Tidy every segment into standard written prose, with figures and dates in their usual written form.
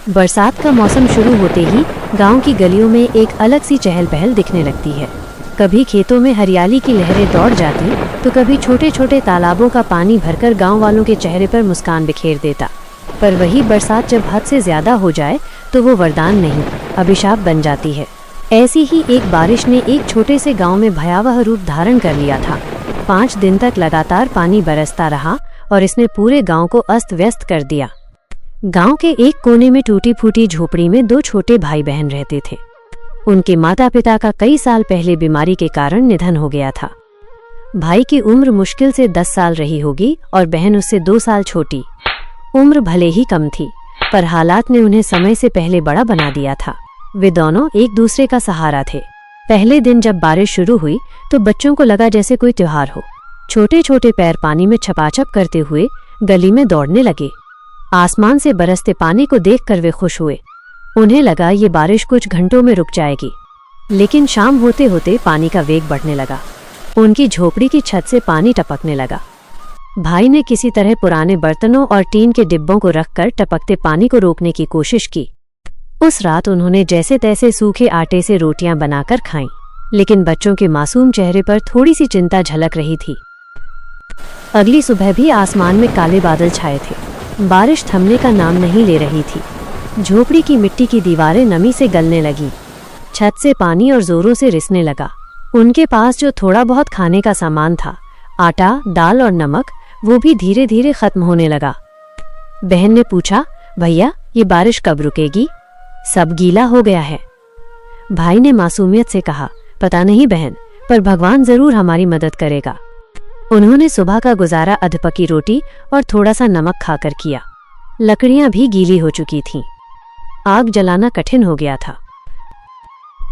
बरसात का मौसम शुरू होते ही गांव की गलियों में एक अलग सी चहल पहल दिखने लगती है। कभी खेतों में हरियाली की लहरें दौड़ जाती तो कभी छोटे छोटे तालाबों का पानी भरकर गांव वालों के चेहरे पर मुस्कान बिखेर देता। पर वही बरसात जब हद से ज्यादा हो जाए तो वो वरदान नहीं, अभिशाप बन जाती है। ऐसी ही एक बारिश ने एक छोटे से गांव में भयावह रूप धारण कर लिया था। 5 दिन तक लगातार पानी बरसता रहा और इसने पूरे गांव को अस्त व्यस्त कर दिया। गांव के एक कोने में टूटी फूटी झोपड़ी में 2 छोटे भाई बहन रहते थे। उनके माता पिता का कई साल पहले बीमारी के कारण निधन हो गया था। भाई की उम्र मुश्किल से 10 साल रही होगी और बहन उससे 2 साल छोटी। उम्र भले ही कम थी, पर हालात ने उन्हें समय से पहले बड़ा बना दिया था। वे दोनों एक दूसरे का सहारा थे। पहले दिन जब बारिश शुरू हुई तो बच्चों को लगा जैसे कोई त्योहार हो। छोटे छोटे पैर पानी में छपाछप करते हुए गली में दौड़ने लगे। आसमान से बरसते पानी को देखकर वे खुश हुए। उन्हें लगा ये बारिश कुछ घंटों में रुक जाएगी, लेकिन शाम होते होते पानी का वेग बढ़ने लगा। उनकी झोपड़ी की छत से पानी टपकने लगा। भाई ने किसी तरह पुराने बर्तनों और टीन के डिब्बों को रखकर टपकते पानी को रोकने की कोशिश की। उस रात उन्होंने जैसे तैसे सूखे आटे से रोटियां बनाकर खाईं, लेकिन बच्चों के मासूम चेहरे पर थोड़ी सी चिंता झलक रही थी। अगली सुबह भी आसमान में काले बादल छाए थे। बारिश थमने का नाम नहीं ले रही थी। झोपड़ी की मिट्टी की दीवारें नमी से गलने लगी। छत से पानी और जोरों से रिसने लगा। उनके पास जो थोड़ा बहुत खाने का सामान था, आटा, दाल और नमक, वो भी धीरे धीरे खत्म होने लगा। बहन ने पूछा, भैया ये बारिश कब रुकेगी? सब गीला हो गया है। भाई ने मासूमियत से कहा, पता नहीं बहन, पर भगवान जरूर हमारी मदद करेगा। उन्होंने सुबह का गुजारा अधपकी रोटी और थोड़ा सा नमक खाकर किया। लकड़ियां भी गीली हो चुकी थीं। आग जलाना कठिन हो गया था।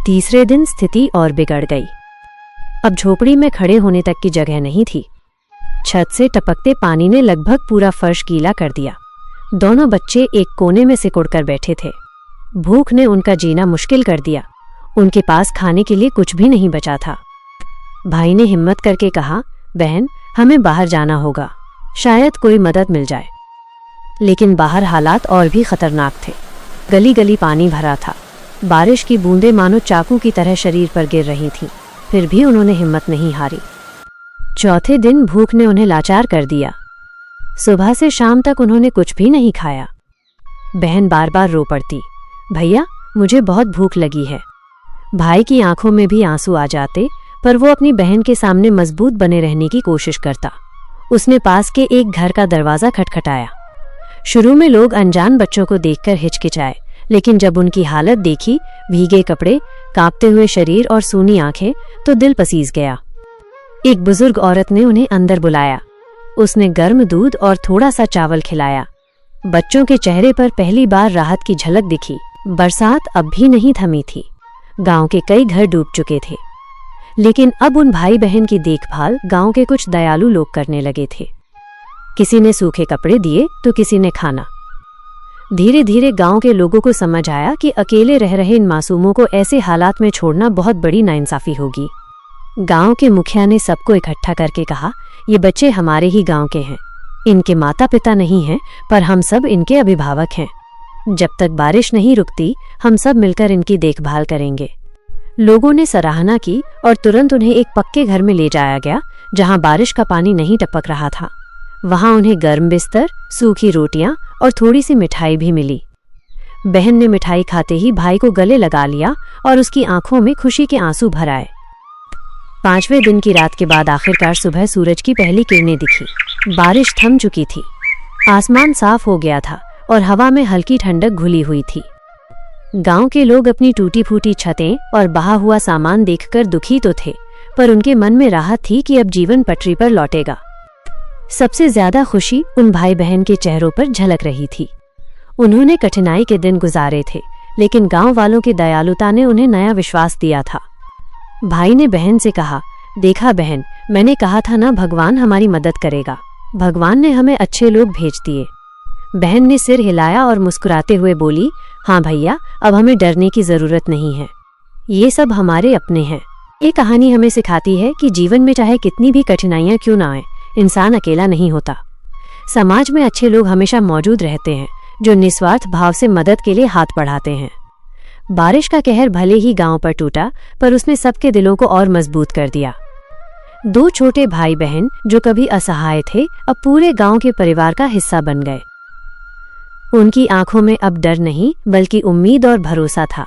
तीसरे दिन स्थिति और बिगड़ गई। अब झोपड़ी में खड़े होने तक की जगह नहीं थी। छत से टपकते पानी ने लगभग पूरा फर्श गीला कर दिया। दोनों बच्चे एक कोने में सिकुड़कर बैठे थे। भूख ने उनका जीना मुश्किल कर दिया। उनके पास खाने के लिए कुछ भी नहीं बचा था। भाई ने हिम्मत करके कहा, बहन हमें बाहर जाना होगा, शायद कोई मदद मिल जाए। लेकिन बाहर हालात और भी खतरनाक थे। गली गली पानी भरा था। बारिश की बूंदें मानो चाकू की तरह शरीर पर गिर रही थीं। फिर भी उन्होंने हिम्मत नहीं हारी। चौथे दिन भूख ने उन्हें लाचार कर दिया। सुबह से शाम तक उन्होंने कुछ भी नहीं खाया। बहन बार बार रो पड़ती, भैया मुझे बहुत भूख लगी है। भाई की आंखों में भी आंसू आ जाते, पर वो अपनी बहन के सामने मजबूत बने रहने की कोशिश करता। उसने पास के एक घर का दरवाजा खटखटाया। शुरू में लोग अनजान बच्चों को देखकर हिचकिचाए, लेकिन जब उनकी हालत देखी, भीगे कपड़े, कांपते हुए शरीर और सूनी आंखें, तो दिल पसीज गया। एक बुजुर्ग औरत ने उन्हें अंदर बुलाया। उसने गर्म दूध और थोड़ा सा चावल खिलाया। बच्चों के चेहरे पर पहली बार राहत की झलक दिखी। बरसात अब भी नहीं थमी थी। गांव के कई घर डूब चुके थे, लेकिन अब उन भाई बहन की देखभाल गांव के कुछ दयालु लोग करने लगे थे। किसी ने सूखे कपड़े दिए तो किसी ने खाना। धीरे धीरे गांव के लोगों को समझ आया कि अकेले रह रहे इन मासूमों को ऐसे हालात में छोड़ना बहुत बड़ी नाइंसाफी होगी। गांव के मुखिया ने सबको इकट्ठा करके कहा, ये बच्चे हमारे ही गांव के हैं। इनके माता पिता नहीं हैं, पर हम सब इनके अभिभावक हैं। जब तक बारिश नहीं रुकती, हम सब मिलकर इनकी देखभाल करेंगे। लोगों ने सराहना की और तुरंत उन्हें एक पक्के घर में ले जाया गया, जहां बारिश का पानी नहीं टपक रहा था। वहां उन्हें गर्म बिस्तर, सूखी रोटियां और थोड़ी सी मिठाई भी मिली। बहन ने मिठाई खाते ही भाई को गले लगा लिया और उसकी आंखों में खुशी के आंसू भर आए। 5वें दिन की रात के बाद आखिरकार सुबह सूरज की पहली किरणें दिखी। बारिश थम चुकी थी। आसमान साफ हो गया था और हवा में हल्की ठंडक घुली हुई थी। गांव के लोग अपनी टूटी फूटी छतें और बहा हुआ सामान देखकर दुखी तो थे, पर उनके मन में राहत थी कि अब जीवन पटरी पर लौटेगा। सबसे ज्यादा खुशी उन भाई बहन के चेहरों पर झलक रही थी। उन्होंने कठिनाई के दिन गुजारे थे, लेकिन गांव वालों की दयालुता ने उन्हें नया विश्वास दिया था। भाई ने बहन से कहा, देखा बहन, मैंने कहा था ना, भगवान हमारी मदद करेगा। भगवान ने हमें अच्छे लोग भेज दिए। बहन ने सिर हिलाया और मुस्कुराते हुए बोली, हाँ भैया, अब हमें डरने की जरूरत नहीं है। ये सब हमारे अपने हैं। ये कहानी हमें सिखाती है कि जीवन में चाहे कितनी भी कठिनाइयां क्यों ना आए, इंसान अकेला नहीं होता। समाज में अच्छे लोग हमेशा मौजूद रहते हैं, जो निस्वार्थ भाव से मदद के लिए हाथ बढ़ाते हैं। बारिश का कहर भले ही गांव पर टूटा, पर उसने सबके दिलों को और मजबूत कर दिया। दो छोटे भाई बहन जो कभी असहाय थे, अब पूरे गांव के परिवार का हिस्सा बन गए। उनकी आंखों में अब डर नहीं, बल्कि उम्मीद और भरोसा था।